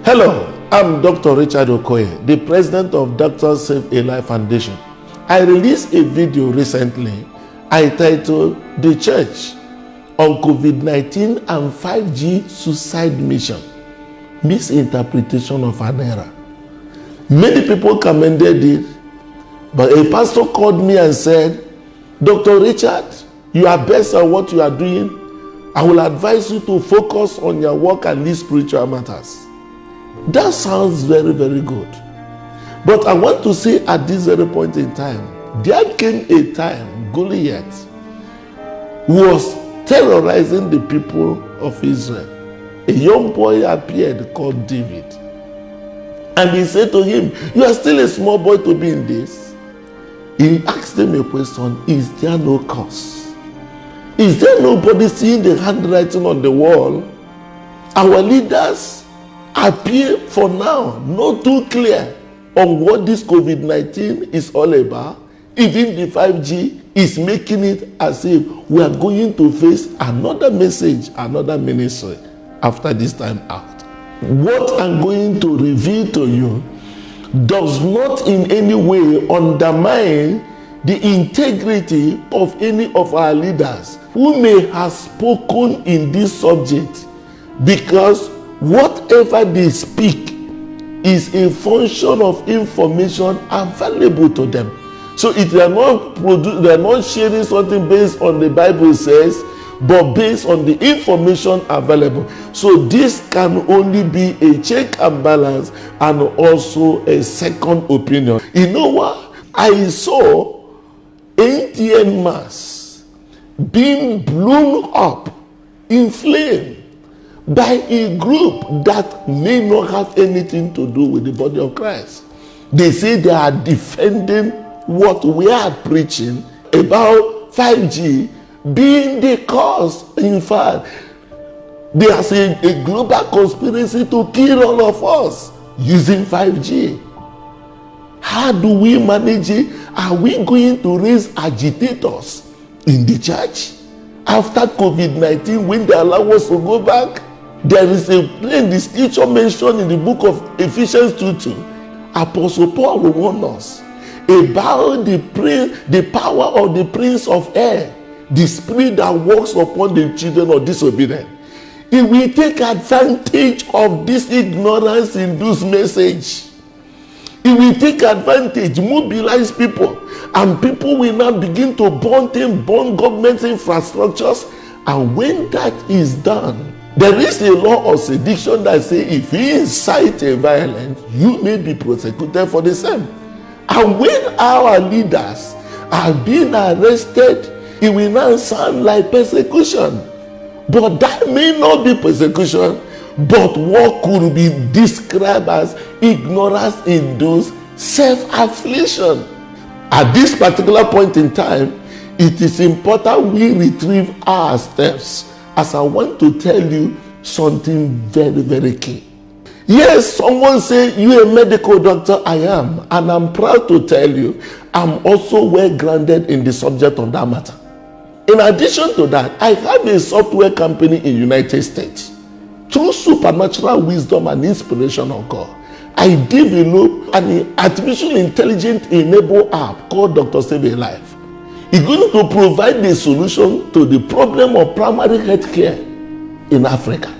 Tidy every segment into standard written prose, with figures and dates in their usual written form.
Hello, I'm Dr. Richard Okoye, the president of Doctors Save a Life Foundation. I released a video recently I titled The Church on COVID-19 and 5G Suicide Mission, Misinterpretation of an Era. Many people commended it, but a pastor called me and said, Dr. Richard, you are best at what you are doing. I will advise you to focus on your work and these spiritual matters. That sounds very, very good. But I want to say at this very point in time, there came a time Goliath was terrorizing the people of Israel. A young boy appeared called David. And he said to him, you are still a small boy to be in this. He asked him a question, is there no cause? Is there nobody seeing the handwriting on the wall? Our leaders appear for now not too clear on what this COVID-19 is all about. Even the 5G is making it as if we are going to face another message, another ministry after this time out. What I'm going to reveal to you does not in any way undermine the integrity of any of our leaders who may have spoken in this subject, because whatever they speak is a function of information available to them. So if they are not sharing something based on the Bible says, but based on the information available. So this can only be a check and balance and also a second opinion. You know what? I saw Indian mass being blown up in flame by a group that may not have anything to do with the body of Christ. They say they are defending what we are preaching about 5G being the cause. In fact, there's a global conspiracy to kill all of us using 5G. How do we manage it? Are we going to raise agitators in the church after COVID-19 when they allow us to go back? There is a plain description mentioned in the book of Ephesians 2:2. Apostle Paul will warn us about the power of the prince of air, the spirit that works upon the children of disobedience. If we take advantage of this ignorance-induced message, if we take advantage, mobilize people, and people will now begin to burn government infrastructures, and when that is done, there is a law of sedition that says if you incite a violence, you may be prosecuted for the same. And when our leaders are being arrested, it will now sound like persecution. But that may not be persecution, but what could be described as ignorance-induced self-affliction. At this particular point in time, it is important we retrieve our steps, as I want to tell you something very, very key. Yes, someone say, you a medical doctor? I am. And I'm proud to tell you, I'm also well grounded in the subject of that matter. In addition to that, I have a software company in the United States. Through supernatural wisdom and inspiration of God, I developed an artificial intelligence enabled app called Dr. Save a Life. It's going to provide the solution to the problem of primary health care in Africa.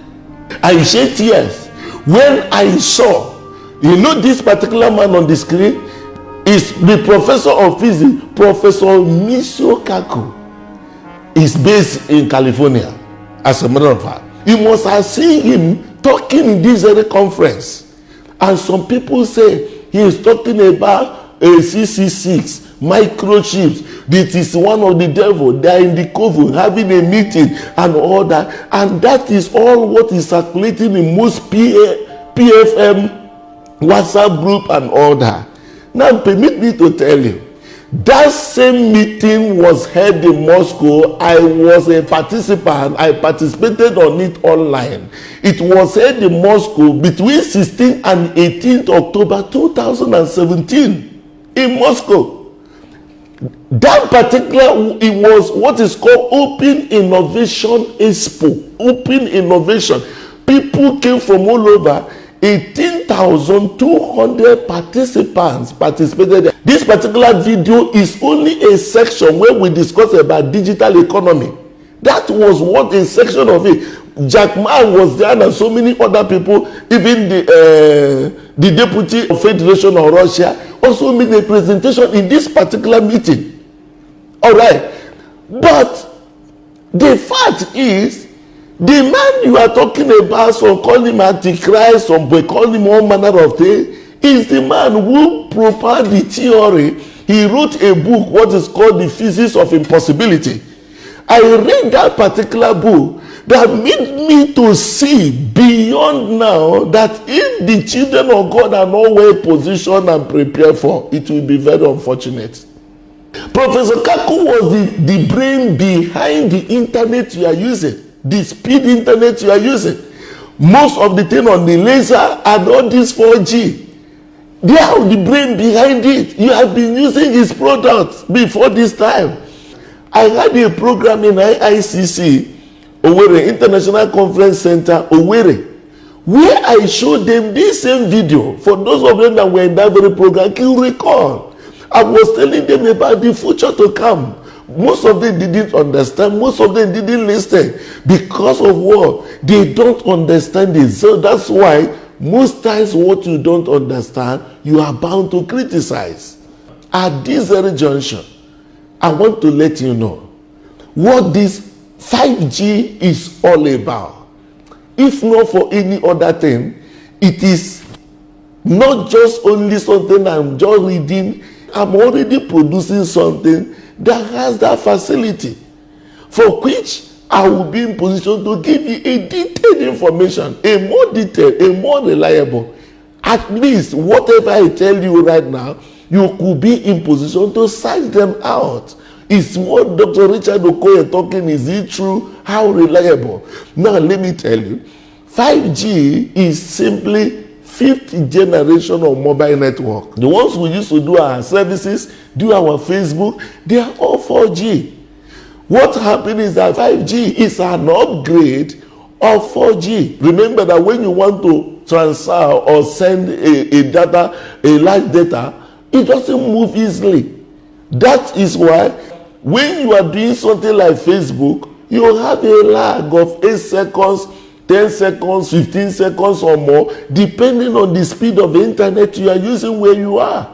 I shed tears when I saw, this particular man on the screen is the professor of physics, Professor Michio Kaku. Is based in California, as a matter of fact. You must have seen him talking in this very conference. And some people say he is talking about a CC6, microchips. This is one of the devil. They are in the coven having a meeting and all that. And that is all what is circulating in most PFM, WhatsApp group and all that. Now permit me to tell you, that same meeting was held in Moscow. I was a participant. I participated on it online. It was held in Moscow between 16th and 18th October 2017 in Moscow. That particular, it was what is called Open Innovation Expo. Open Innovation. People came from all over. 18,200 participants participated. This particular video is only a section where we discuss about digital economy. That was what a section of it. Jack Ma was there and so many other people, even the deputy of Federation of Russia also made a presentation in this particular meeting. All right. But the fact is, the man you are talking about, some call him Antichrist, some call him all manner of things, is the man who propounded the theory. He wrote a book, what is called The Physics of Impossibility. I read that particular book that made me to see beyond now that if the children of God are not well positioned and prepared for, it will be very unfortunate. Professor Kaku was the brain behind the internet you are using, the speed internet you are using. Most of the thing on the laser and all this 4G, they are the brain behind it. You have been using his products before this time. I had a program in IICC, Owerri International Conference Center, Owerri, where I showed them this same video. For those of them that were in that very program, can recall. I was telling them about the future to come. Most of them didn't understand. Most of them didn't listen. Because of what? They don't understand it. So that's why most times what you don't understand, you are bound to criticize. At this very junction, I want to let you know what this 5G is all about. If not for any other thing, it is not just only something I'm just reading. I'm already producing something that has that facility, for which I will be in position to give you a detailed information, a more detailed, a more reliable. At least whatever I tell you right now, you could be in position to search them out. Is what Dr. Richard Okoye talking, is it true? How reliable? Now let me tell you, 5G is simply fifth generation of mobile network. The ones we used to do our services, do our Facebook, they are all 4G. What happened is that 5G is an upgrade of 4G. Remember that when you want to transfer or send a large data, it doesn't move easily. That is why when you are doing something like Facebook, you have a lag of 8 seconds, 10 seconds, 15 seconds or more, depending on the speed of the internet you are using where you are.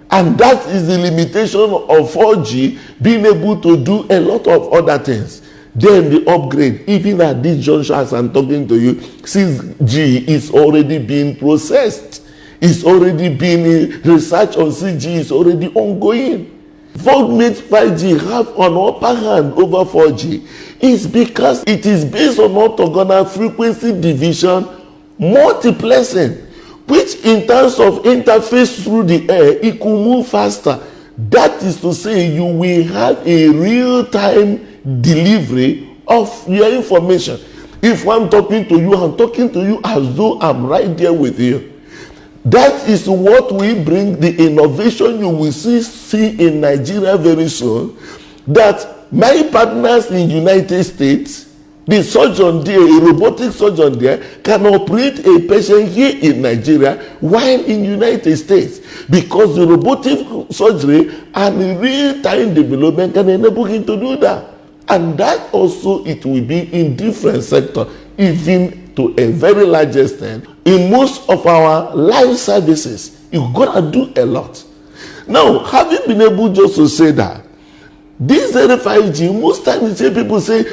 And that is the limitation of 4G, being able to do a lot of other things. Then the upgrade, even at this juncture as I'm talking to you, 6G is already being processed. It's already being research on 6G is already ongoing. What makes 5G have an upper hand over 4G is because it is based on orthogonal frequency division multiplexing, which in terms of interface through the air, it could move faster. That is to say, you will have a real-time delivery of your information. If I'm talking to you as though I'm right there with you. That is what we bring, the innovation you will see in Nigeria very soon, that my partners in United States, the surgeon there, a robotic surgeon there, can operate a patient here in Nigeria while in United States, because the robotic surgery and real-time development can enable him to do that. And that also, it will be in different sectors, even to a very large extent. In most of our live services, you've got to do a lot. Now, having been able just to say that, this 5G, most times people say,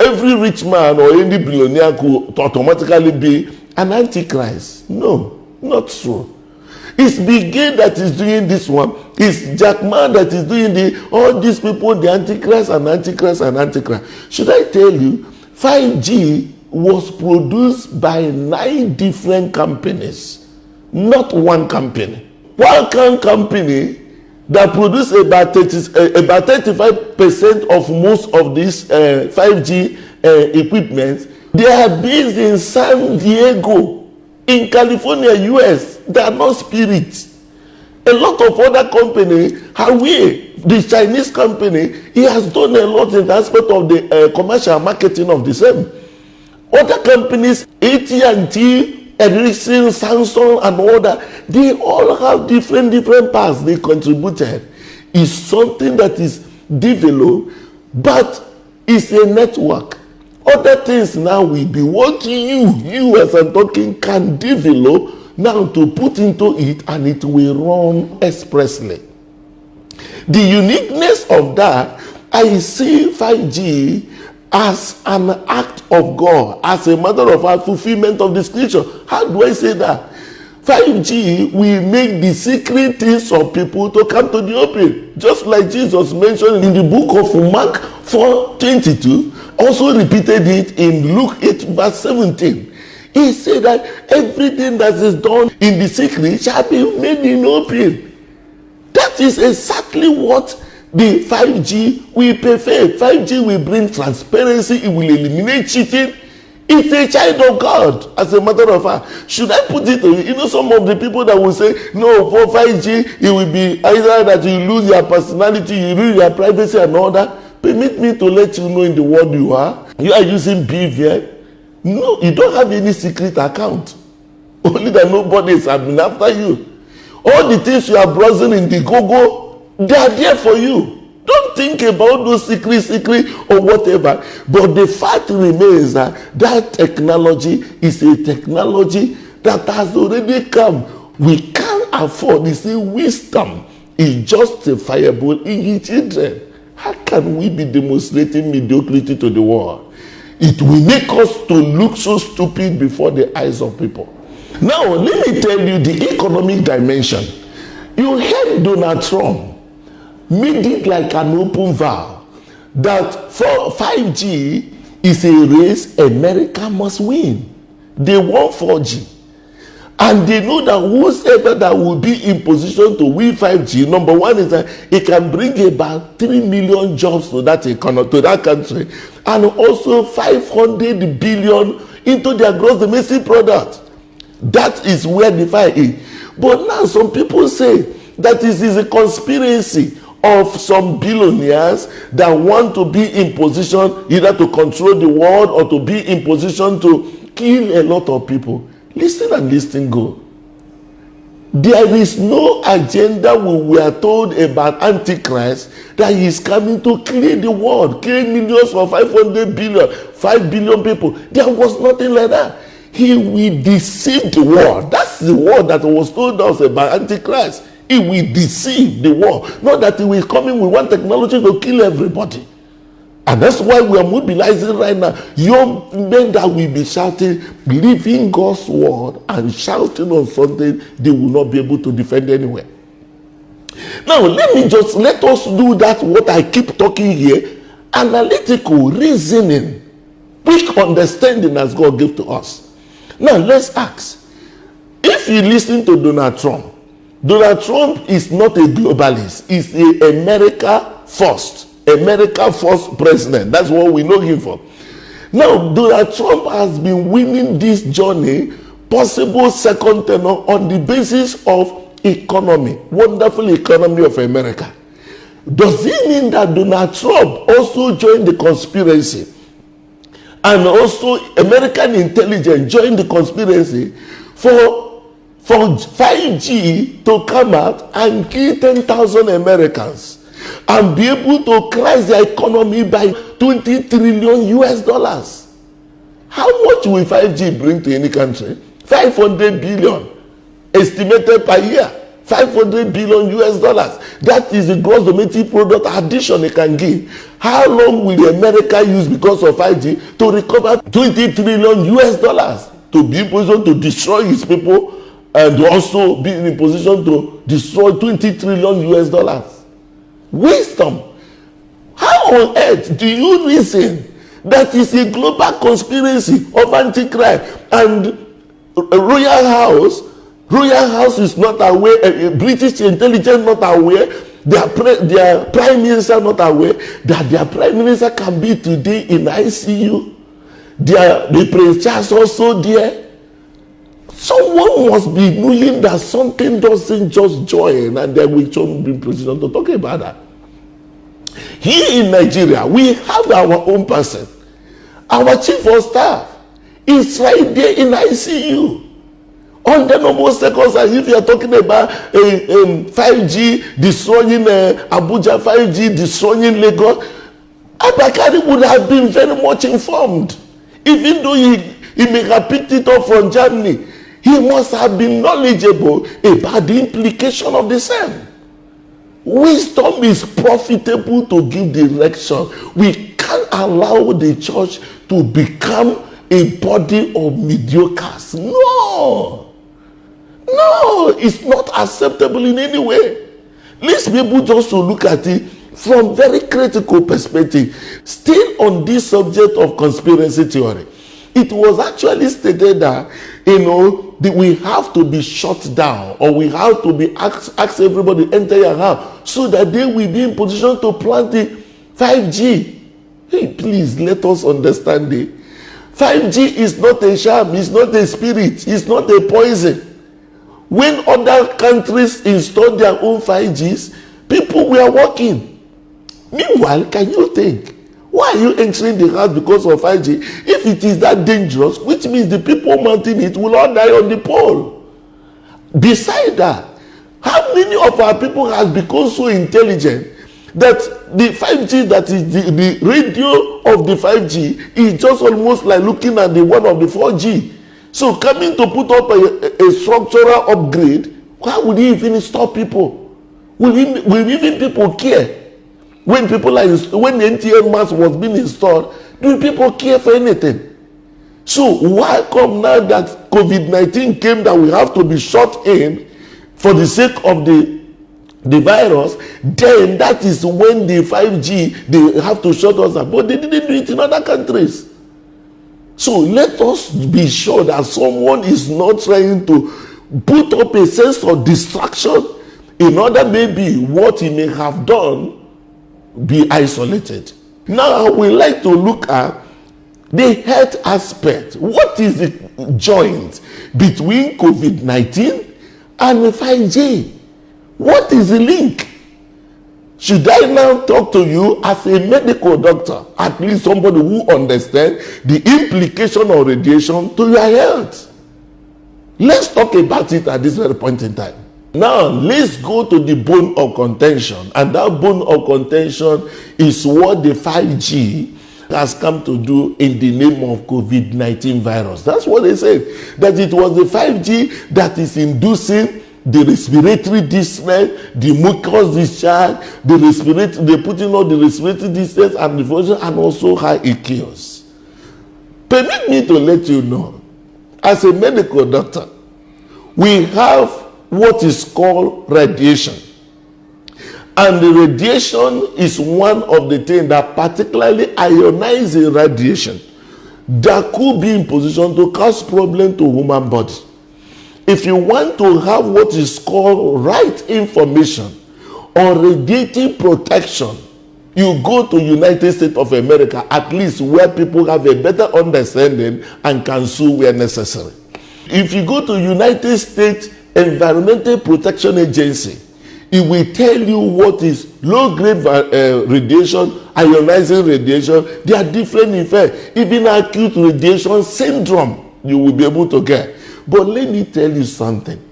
every rich man or any billionaire could automatically be an antichrist. No, not true. It's Bill Gates that is doing this one. It's Jack Ma that is doing all these people, the antichrist and antichrist and antichrist. Should I tell you, 5G was produced by 9 different companies, not one company. One company that produce about 35% of most of these 5G equipment. They are based in San Diego, in California, US. They are not spirits. A lot of other companies, Huawei, the Chinese company, he has done a lot in the aspect of the commercial marketing of the same. Other companies, AT&T, Ericsson, Samsung, and all that, they all have different parts they contributed. It's something that is developed, but it's a network. Other things now will be what you as I'm talking can develop now to put into it, and it will run expressly. The uniqueness of that, I see 5G as an act of God, as a matter of fact, fulfillment of the scripture. How do I say that? 5G will make the secret things of people to come to the open. Just like Jesus mentioned in the book of Mark 4:22, also repeated it in Luke 8 verse 17. He said that everything that is done in the secret shall be made in open. That is exactly what the 5G will perfect. 5G will bring transparency. It will eliminate cheating. It's a child of God, as a matter of fact. Should I put it, some of the people that will say, no, for 5G, it will be either that you lose your personality, you lose your privacy and all that. Permit me to let you know in the world you are using BVN. No, you don't have any secret account. Only that nobody is having after you. All the things you are browsing in the Google, they are there for you. Don't think about those secret or whatever. But the fact remains that technology is a technology that has already come. We can't afford. You see, wisdom is justifiable in its children. How can we be demonstrating mediocrity to the world? It will make us to look so stupid before the eyes of people. Now, let me tell you the economic dimension. You heard Donald Trump made it like an open vow that for 5G is a race America must win. They want 4G. And they know that whoever that will be in position to win 5G, number one is that it can bring about 3 million jobs to that economy, to that country, and also 500 billion into their gross domestic product. That is where the fight is. But now some people say that this is a conspiracy of some billionaires that want to be in position either to control the world or to be in position to kill a lot of people. Listen and listen go. There is no agenda we were told about Antichrist that he is coming to clean the world, clean millions for 500 billion, 5 billion people. There was nothing like that. He will deceive the world. That's the word that was told us about Antichrist. He will deceive the world. Not that he will come in with one technology to kill everybody. And that's why we are mobilizing right now young men that will be shouting, believing God's word and shouting on something they will not be able to defend anywhere. Now, let us do that, what I keep talking here, analytical reasoning, quick understanding as God gave to us. Now, let's ask, if you listen to Donald Trump is not a globalist. He's an America first president. That's what we know him for. Now, Donald Trump has been winning this journey, possible second tenure, on the basis of economy, wonderful economy of America. Does it mean that Donald Trump also joined the conspiracy? And also American intelligence joined the conspiracy for 5G to come out and kill 10,000 Americans and be able to crash the economy by 20 trillion US dollars. How much will 5G bring to any country? 500 billion estimated per year. 500 billion US dollars. That is the gross domestic product addition it can give. How long will America use because of 5G to recover 20 trillion US dollars to be in position to destroy its people and also be in a position to destroy 20 trillion US dollars? Wisdom. How on earth do you reason that is a global conspiracy of antichrist and Royal House is not aware, British intelligence not aware, their prime minister not aware that their prime minister can be today in ICU. The Prince Charles also there. Someone must be knowing that something doesn't just join and then we should be in position to talk about that. Here in Nigeria, we have our own person, our chief of staff. It's right there in ICU. Under normal circumstances, if you are talking about 5G destroying Abuja, 5G destroying Lagos, Abakari would have been very much informed. Even though he may have picked it up from Germany, he must have been knowledgeable about the implication of the same. Wisdom is profitable to give direction. We can't allow the church to become a body of mediocres. No, it's not acceptable in any way. Let's be able just to look at it from very critical perspective. Still on this subject of conspiracy theory, it was actually stated that, that we have to be shut down, or we have to be ask everybody to enter your house so that they will be in position to plant the 5G. Hey, please let us understand it. 5G is not a sham, it's not a spirit, it's not a poison. When other countries installed their own 5Gs, people were working. Meanwhile, can you think, why are you entering the house because of 5G? If it is that dangerous, which means the people mounting it will all die on the pole. Beside that, how many of our people have become so intelligent that the 5G, that is the radio of the 5G, is just almost like looking at the one of the 4G. So coming to put up a structural upgrade, why would he even stop people? Will even people care? When the NTN mask was being installed, do people care for anything? So why come now that COVID-19 came that we have to be shut in for the sake of the virus? Then that is when the 5G, they have to shut us up. But they didn't do it in other countries. So let us be sure that someone is not trying to put up a sense of distraction in order maybe what he may have done be isolated. Now we like to look at the health aspect. What is the joint between COVID-19 and 5G? What is the link? Should I now talk to you as a medical doctor, at least somebody who understands the implication of radiation to your health? Let's talk about it at this very point in time. Now, let's go to the bone of contention. And that bone of contention is what the 5G has come to do in the name of COVID-19 virus. That's what they said. That it was the 5G that is inducing the respiratory distress, the mucus discharge, they put in all the respiratory distress and diffusion, and also high EQs. Permit me to let you know, as a medical doctor, we have what is called radiation. And the radiation is one of the things that particularly ionizing radiation that could be in position to cause problem to human body. If you want to have what is called right information on radiating protection, you go to United States of America, at least where people have a better understanding and can sue where necessary. If you go to United States Environmental Protection Agency, it will tell you what is low-grade radiation, ionizing radiation. There are different effects. Even acute radiation syndrome, you will be able to get. But let me tell you something.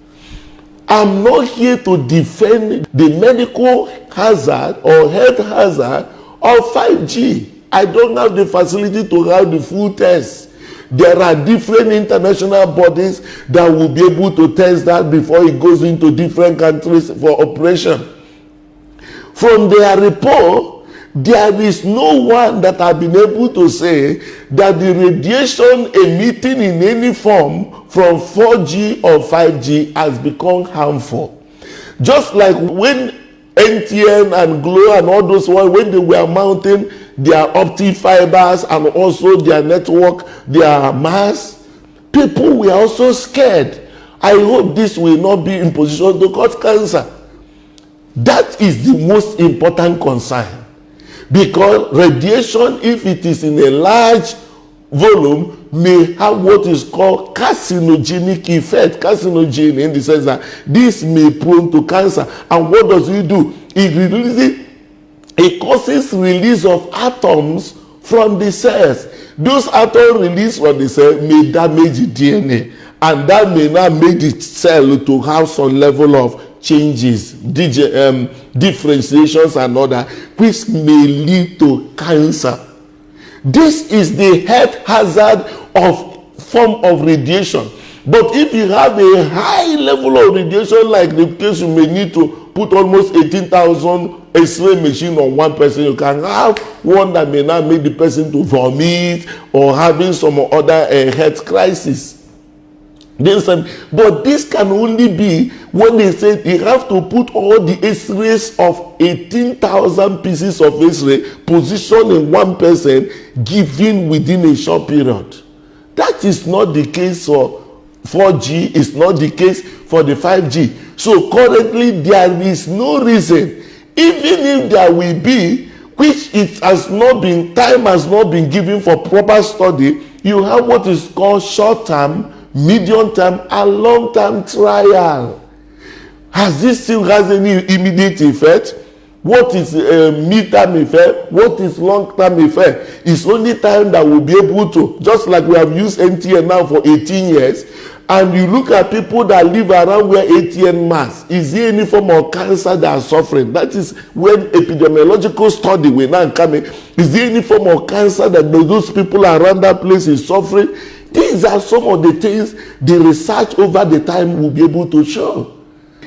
I'm not here to defend the medical hazard or health hazard of 5G. I don't have the facility to have the full test. There are different international bodies that will be able to test that before it goes into different countries for operation. From their report, there is no one that has been able to say that the radiation emitting in any form from 4G or 5G has become harmful. Just like when NTN and Glo and all those ones, when they were mounting their optic fibers and also their network, their mass, people were also scared. I hope this will not be in position to cause cancer. That is the most important concern. Because radiation, if it is in a large volume, may have what is called carcinogenic effect. Carcinogen in the sense that this may prone to cancer. And what does it do? It causes release of atoms from the cells. those atom release from the cell may damage the DNA, and that may not make the cell to have some level of changes, differentiations and other, which may lead to cancer. This is the health hazard of form of radiation. But if you have a high level of radiation, like the case, you may need to put almost 18,000 X-ray machine on one person. You can have one that may not make the person to vomit or having some other health crisis. But this can only be when they say you have to put all the X-rays of 18,000 pieces of X-ray positioned in one person, given within a short period. That is not the case for 4G, it's not the case for the 5G. So currently there is no reason, even if there will be, which it has not been, time has not been given for proper study. You have what is called short-term, medium-term, and long-term trial. Has this still has any immediate effect? What is mid-term effect? What is long-term effect? It's only time that we'll be able to, just like we have used NTN now for 18 years, and you look at people that live around where ATN mass, is there any form of cancer that are suffering? That is when epidemiological study will now come in. Is there any form of cancer that those people around that place is suffering? These are some of the things the research over the time will be able to show.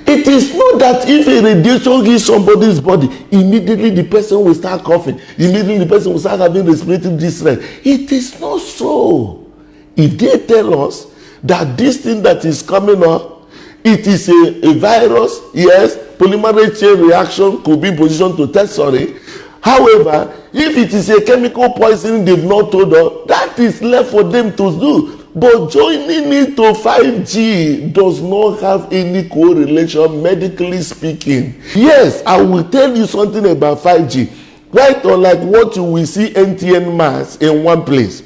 It is not that if a radiation hits somebody's body, immediately the person will start coughing, immediately the person will start having respiratory distress. It is not so. If they tell us that this thing that is coming up, it is a virus, yes, polymerase chain reaction could be in position to test, sorry. However, if it is a chemical poisoning they've not told us, that is left for them to do. But joining it to 5G does not have any correlation, medically speaking. Yes, I will tell you something about 5G. Quite unlike what you will see NTN mass in one place.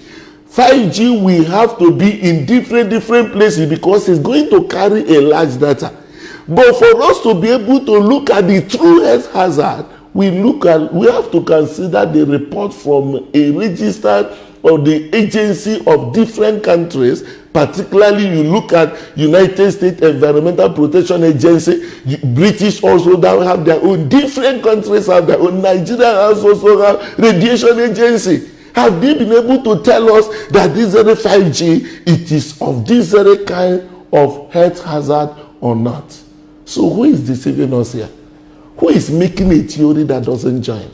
5G will have to be in different places because it's going to carry a large data. But for us to be able to look at the true health hazard, we have to consider the report from a registered or the agency of different countries. Particularly, you look at United States Environmental Protection Agency, British also have their own, different countries have their own, Nigeria also have radiation agency. Have they been able to tell us that this very 5G, it is of this very kind of health hazard or not? So who is deceiving us here? Who is making a theory that doesn't join?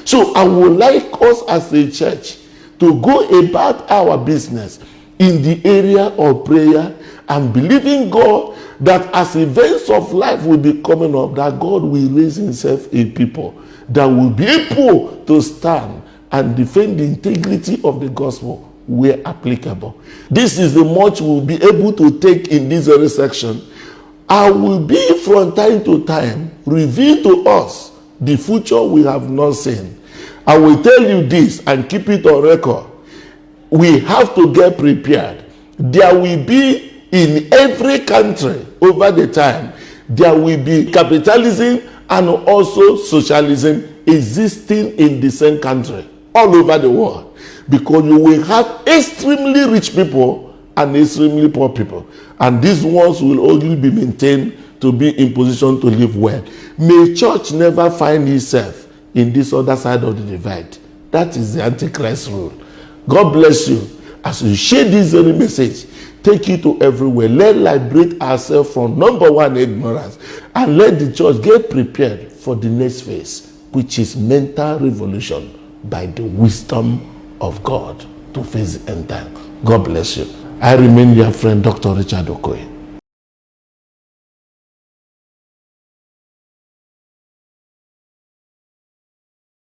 So I would like us as a church to go about our business in the area of prayer and believing God that as events of life will be coming up, that God will raise himself a people that will be able to stand and defend the integrity of the gospel where applicable. This is the much we'll be able to take in this very section. I will be from time to time reveal to us the future we have not seen. I will tell you this and keep it on record. We have to get prepared. There will be in every country over the time, there will be capitalism and also socialism existing in the same country, all over the world. Because you will have extremely rich people and extremely poor people. And these ones will only be maintained to be in position to live well. May church never find itself in this other side of the divide. That is the Antichrist rule. God bless you. As you share this very message, take it to everywhere. Let's liberate ourselves from number one, ignorance. And let the church get prepared for the next phase, which is mental revolution by the wisdom of God to face the end time. God bless you. I remain your friend, Dr. Richard Okoye.